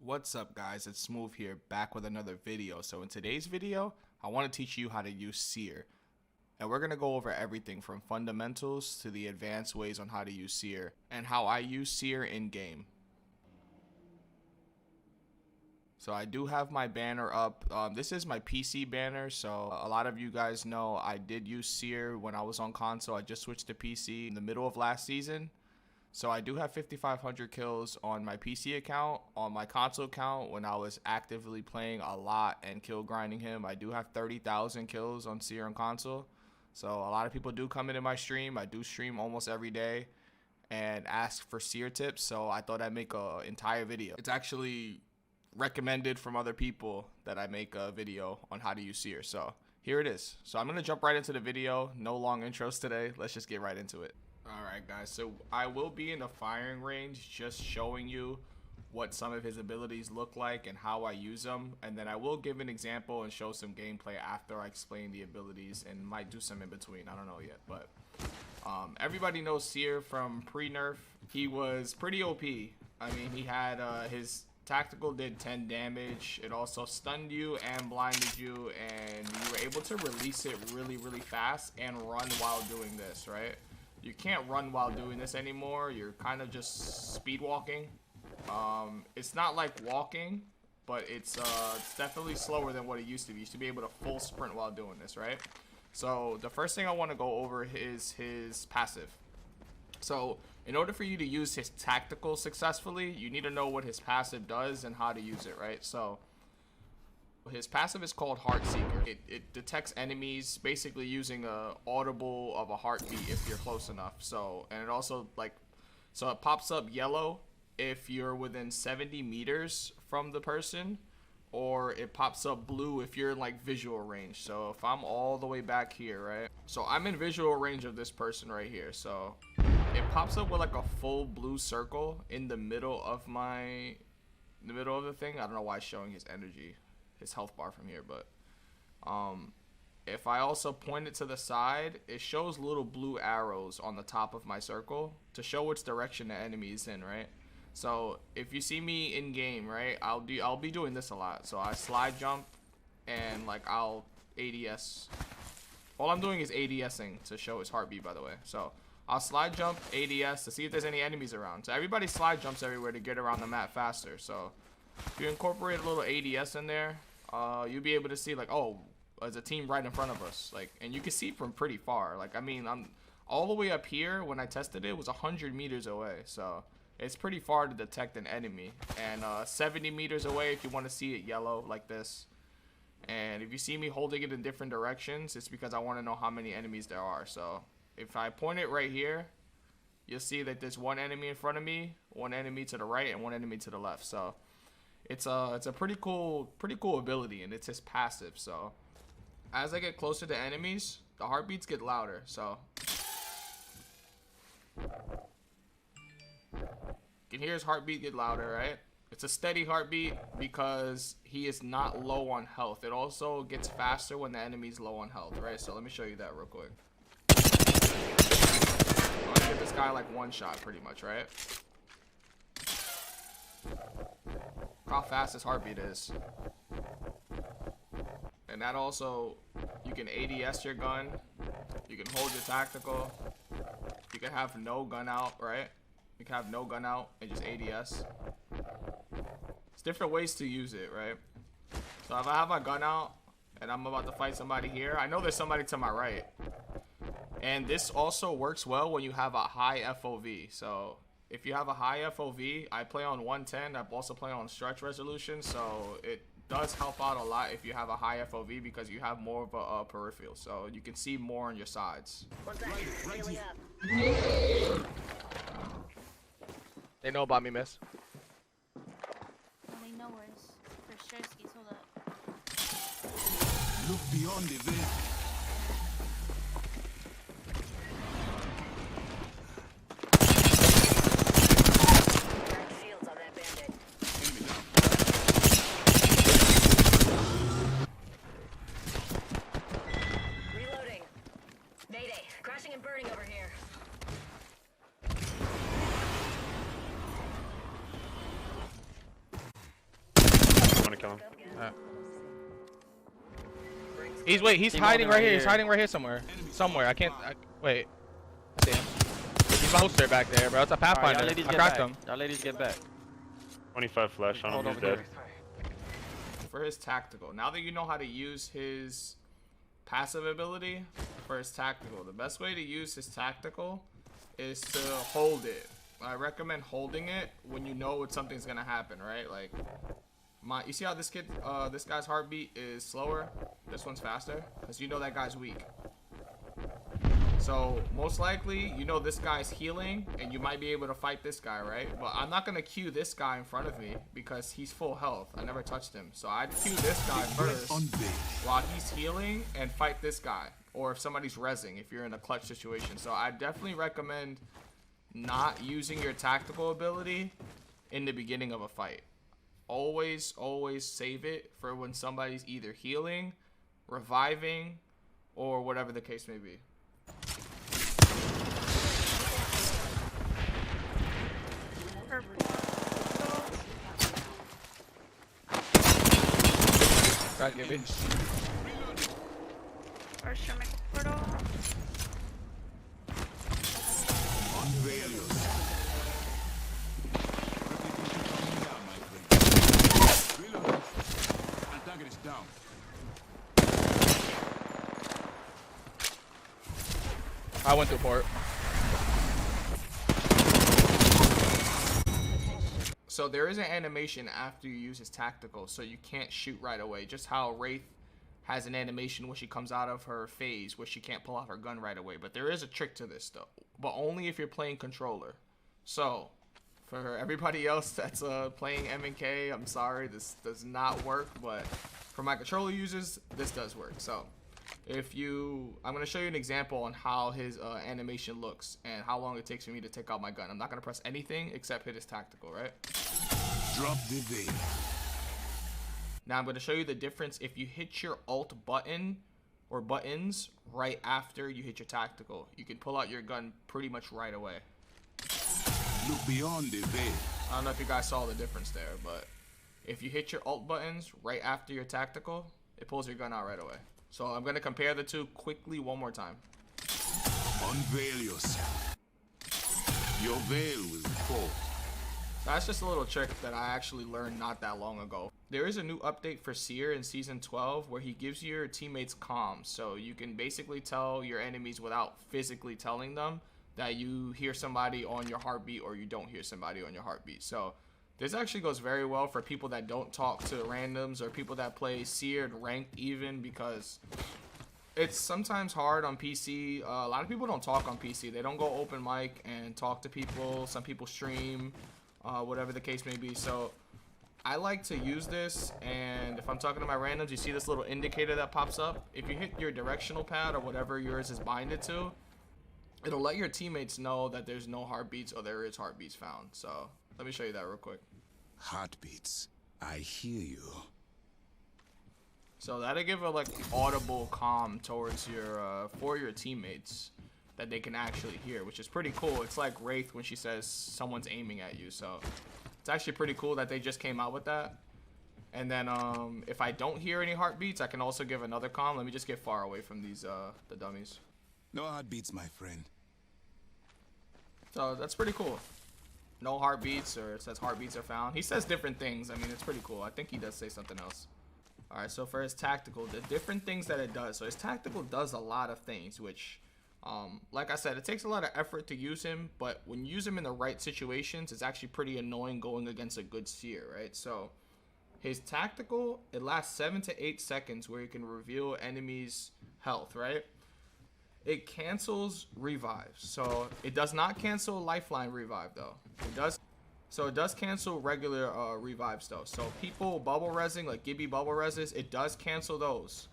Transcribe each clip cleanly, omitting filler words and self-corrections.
What's up guys, it's Smooth here, back with another video. So in today's video, I want to teach you how to use Seer. And we're going to go over everything from fundamentals to the advanced ways on how to use Seer and how I use Seer in game. So I do have my banner up. This is my PC banner, so a lot of you guys know I did use Seer when I was on console. I just switched to PC in the middle of last season. So I do have 5,500 kills on my PC account. On my console account, when I was actively playing a lot and kill grinding him, I do have 30,000 kills on Seer on console. So a lot of people do come into my stream. I do stream almost every day and ask for Seer tips. So I thought I'd make an entire video. It's actually recommended from other people that I make a video on how to use Seer. So here it is. So I'm going to jump right into the video. No long intros today. Let's just get right into it. Alright guys, so I will be in the firing range just showing you what some of his abilities look like and how I use them, and then I will give an example and show some gameplay after I explain the abilities, and might do some in between, I don't know yet. But everybody knows Seer from pre-nerf. He was pretty OP. I mean, he had his tactical did 10 damage. It also stunned you and blinded you, and you were able to release it really fast and run while doing this, right? You can't run while doing this anymore. You're kind of just speed walking. It's not like walking, but it's definitely slower than what it used to be. You used to be able to full sprint while doing this, right? So the first thing I want to go over is his passive. So in order for you to use his tactical successfully, you need to know what his passive does and how to use it, right? So his passive is called Heart Seeker. It detects enemies basically using a audible of a heartbeat if you're close enough. So, and it also so it pops up yellow if you're within 70 meters from the person, or it pops up blue if you're in like visual range. So if I'm all the way back here, right? So I'm in visual range of this person right here. So it pops up with like a full blue circle in the middle of the thing. I don't know why it's showing his energy, his health bar from here, but if I also point it to the side, it shows little blue arrows on the top of my circle to show which direction the enemy is in, right? So if you see me in game, right, I'll be doing this a lot. So I slide jump and like I'll ADS. All I'm doing is ADSing to show his heartbeat, by the way. So I'll slide jump, ADS to see if there's any enemies around. So everybody slide jumps everywhere to get around the map faster. So if you incorporate a little ADS in there, you'll be able to see like, oh, there's a team right in front of us, like, and you can see from pretty far. Like, I mean, I'm all the way up here. When I tested it, was 100 meters away, so it's pretty far to detect an enemy. And 70 meters away if you want to see it yellow like this. And if you see me holding it in different directions, it's because I want to know how many enemies there are. So if I point it right here, you'll see that there's one enemy in front of me, one enemy to the right, and one enemy to the left. So it's a pretty cool ability, and it's his passive. So as I get closer to enemies, the heartbeats get louder. So you can hear his heartbeat get louder, right? It's a steady heartbeat because he is not low on health. It also gets faster when the enemy's low on health, right? So let me show you that real quick. I'm gonna give this guy like one shot pretty much, right? How fast his heartbeat is. And that also, you can ADS your gun, you can hold your tactical, you can have no gun out, right? You can have no gun out and just ADS. It's different ways to use it, right? So if I have my gun out and I'm about to fight somebody here, I know there's somebody to my right. And this also works well when you have a high FOV. So if you have a high FOV, I play on 110. I also play on stretch resolution, so it does help out a lot if you have a high FOV because you have more of a peripheral, so you can see more on your sides. They know about me, miss. Well, they know us for sure. Skis, hold up. Look beyond the veil. Burning over here. kill him. He's he's Team hiding holding right right here. He's here. hiding right here somewhere. Somewhere. I can't. Wait. I see him. He's a poster back there, bro. It's a Alright, Pathfinder. y'all ladies I get cracked back. him. Y'all ladies get back. 25 flash on Hold him. He's over dead. here. For his tactical, now that you know how to use his passive ability for his tactical, the best way to use his tactical is to hold it. I recommend holding it when you know what something's gonna happen, right? Like you see how this guy's heartbeat is slower? This one's faster because you know that guy's weak. So most likely, you know this guy's healing and you might be able to fight this guy, right? But I'm not gonna queue this guy in front of me because he's full health. I never touched him. So I'd queue this guy first while he's healing and fight this guy. Or if somebody's rezzing, if you're in a clutch situation. So I definitely recommend not using your tactical ability in the beginning of a fight. Always save it for when somebody's either healing, reviving, or whatever the case may be. Right, Gibby. Or should make a portal. Unveil yourself. Reload. Antagonist down. I went to port. So there is an animation after you use his tactical, so you can't shoot right away. Just how Wraith has an animation when she comes out of her phase where she can't pull out her gun right away. But there is a trick to this though, but only if you're playing controller. So for everybody else that's playing M&K, I'm sorry, this does not work, but for my controller users, this does work. So I'm going to show you an example on how his animation looks and how long it takes for me to take out my gun. I'm not going to press anything except hit his tactical, right? Drop the veil. Now I'm going to show you the difference if you hit your alt button or buttons right after you hit your tactical. You can pull out your gun pretty much right away. Look beyond the veil. I don't know if you guys saw the difference there, but if you hit your alt buttons right after your tactical, it pulls your gun out right away. So I'm going to compare the two quickly one more time. Unveil yourself. Your veil will fall. That's just a little trick that I actually learned not that long ago. There is a new update for Seer in Season 12 where he gives your teammates comms. So you can basically tell your enemies without physically telling them that you hear somebody on your heartbeat or you don't hear somebody on your heartbeat. So this actually goes very well for people that don't talk to randoms or people that play Seer and ranked even, because it's sometimes hard on PC. A lot of people don't talk on PC. They don't go open mic and talk to people. Some people stream, whatever the case may be. So I like to use this, and if I'm talking to my randoms, you see this little indicator that pops up. If you hit your directional pad or whatever yours is binded to, it'll let your teammates know that there's no heartbeats or there is heartbeats found. So let me show you that real quick. Heartbeats. I hear you. So that'll give a like audible comm towards your for your teammates that they can actually hear, which is pretty cool. It's like Wraith when she says someone's aiming at you. So it's actually pretty cool that they just came out with that. And then if I don't hear any heartbeats, I can also give another comm. Let me just get far away from these the dummies. No heartbeats, my friend. So that's pretty cool. No heartbeats, or it says heartbeats are found. He says different things. I mean, it's pretty cool. I think he does say something else. All right, so for his tactical, the different things that it does. So his tactical does a lot of things, which, like I said, it takes a lot of effort to use him. But when you use him in the right situations, it's actually pretty annoying going against a good Seer, right? So his tactical, it lasts 7 to 8 seconds where you can reveal enemies' health, right? It cancels revives. So it does not cancel lifeline revive though. It does. So it does cancel regular revives though. So people bubble rezzing, like Gibby bubble rezzes, it does cancel those.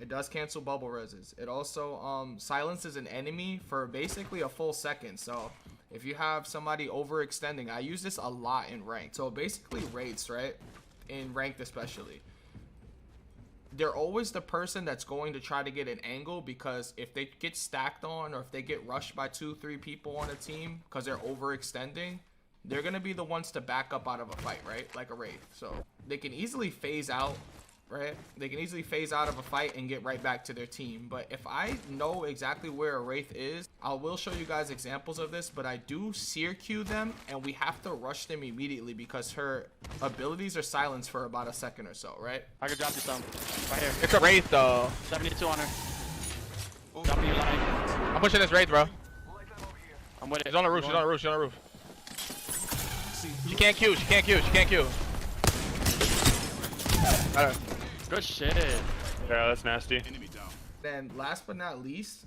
It does cancel bubble rezzes. It also silences an enemy for basically a full second. So if you have somebody overextending, I use this a lot in ranked. So basically rates, right? In ranked especially. They're always the person that's going to try to get an angle, because if they get stacked on or if they get rushed by 2-3 people on a team because they're overextending, they're gonna be the ones to back up out of a fight, right? Like a Wraith. So they can easily phase out, right? They can easily phase out of a fight and get right back to their team. But if I know exactly where a Wraith is, I will show you guys examples of this, but I do Seer Q them, and we have to rush them immediately because her abilities are silenced for about a second or so, right? I can drop you some. Right here. It's a Wraith though. 72 on her. Drop you line. I'm pushing this Wraith, bro. I'm with it. She's on the roof. She's on the roof. She's on the roof. She can't Q. She can't Q. She can't Q. Got her. Good shit. Yeah, that's nasty. Enemy down. Then last but not least,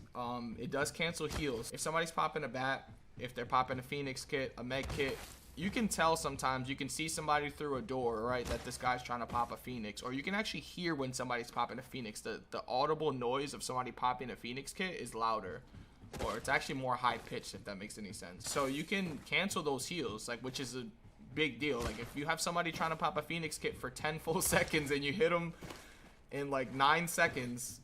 it does cancel heals. If somebody's popping a bat, if they're popping a Phoenix kit, a med kit, you can tell sometimes. You can see somebody through a door, right, that this guy's trying to pop a Phoenix. Or you can actually hear when somebody's popping a Phoenix. The audible noise of somebody popping a Phoenix kit is louder. Or it's actually more high pitched, if that makes any sense. So you can cancel those heals, like, which is a big deal. Like if you have somebody trying to pop a Phoenix kit for 10 full seconds and you hit them in like 9 seconds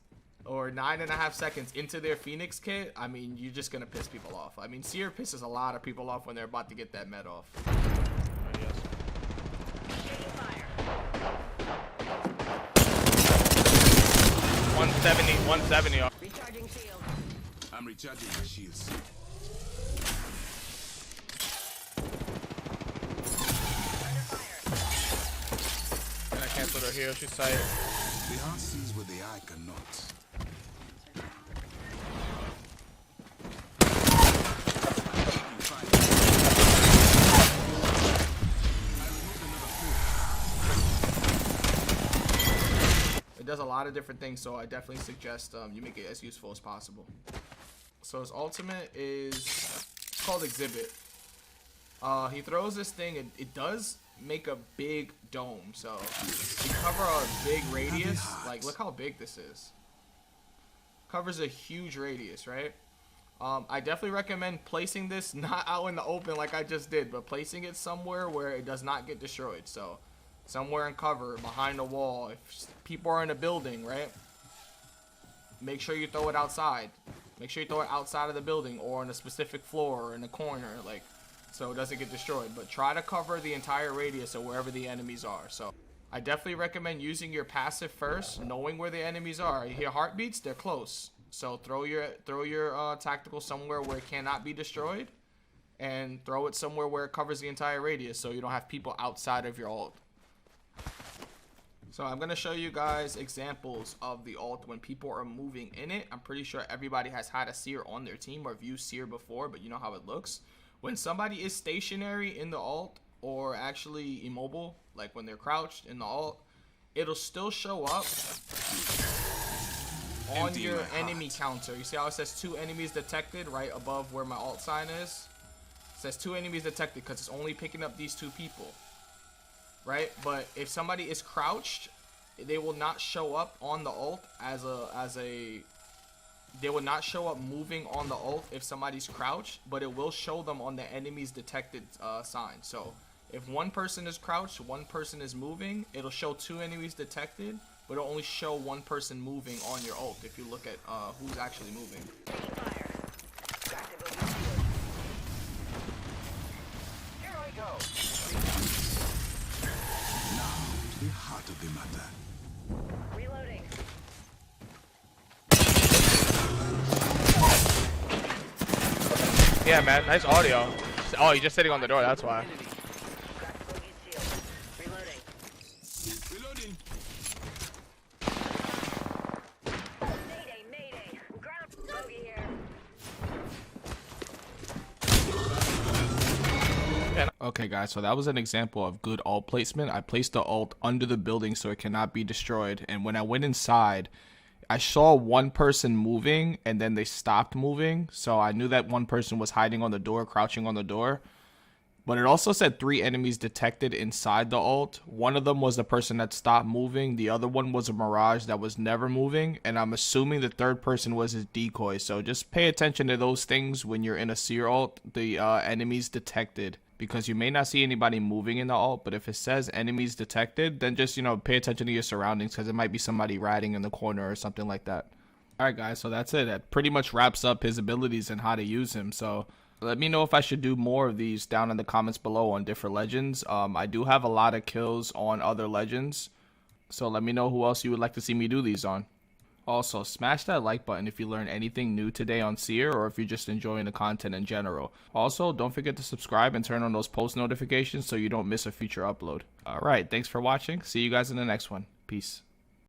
or 9.5 seconds into their Phoenix kit, I mean, you're just gonna piss people off. I mean, Seer pisses a lot of people off when they're about to get that med off. 170, 170. I'm recharging my shields. And I canceled her heal. She's tight. The heart sees what the eye cannot. It does a lot of different things, so I definitely suggest you make it as useful as possible. So his ultimate is, it's called Exhibit. He throws this thing, and it does make a big dome. So you cover a big radius. Like, look how big this is. Covers a huge radius, right? I definitely recommend placing this not out in the open like I just did, but placing it somewhere where it does not get destroyed. So somewhere in cover, behind a wall. If people are in a building, right? Make sure you throw it outside. Make sure you throw it outside of the building or on a specific floor or in a corner, like, so it doesn't get destroyed. But try to cover the entire radius of wherever the enemies are. So I definitely recommend using your passive first, knowing where the enemies are. You hear heartbeats? They're close. So throw your tactical somewhere where it cannot be destroyed, and throw it somewhere where it covers the entire radius, so you don't have people outside of your ult. So I'm going to show you guys examples of the ult when people are moving in it. I'm pretty sure everybody has had a Seer on their team or viewed Seer before, but you know how it looks. When somebody is stationary in the ult or actually immobile, like when they're crouched in the ult, it'll still show up on your enemy counter. You see how it says 2 enemies detected right above where my ult sign is? It says 2 enemies detected because it's only picking up these 2 people. Right? But if somebody is crouched, they will not show up on the ult they will not show up moving on the ult if somebody's crouched, but it will show them on the enemy's detected sign. So if one person is crouched, one person is moving, it'll show 2 enemies detected, but it'll only show 1 person moving on your ult if you look at who's actually moving. Here I go. The heart of the matter. Reloading. Yeah, man. Nice audio. Oh, you're just sitting on the door. That's why. Reloading. Reloading. Mayday, mayday. Ground bogey here. Okay guys, so that was an example of good ult placement. I placed the ult under the building so it cannot be destroyed, and when I went inside, I saw 1 person moving and then they stopped moving, so I knew that 1 person was hiding on the door, crouching on the door. But it also said 3 enemies detected inside the ult. One of them was the person that stopped moving, the other one was a mirage that was never moving, and I'm assuming the 3rd person was his decoy. So just pay attention to those things when you're in a Seer ult, the enemies detected, because you may not see anybody moving in the ult, but if it says enemies detected, then just, you know, pay attention to your surroundings, because it might be somebody riding in the corner or something like that. Alright guys, so that's it. That pretty much wraps up his abilities and how to use him. So Let me know if I should do more of these down in the comments below on different legends. I do have a lot of kills on other legends, so let me know who else you would like to see me do these on. Also, smash that like button if you learned anything new today on Seer, or if you're just enjoying the content in general. Also, don't forget to subscribe and turn on those post notifications so you don't miss a future upload. Alright, thanks for watching. See you guys in the next one. Peace.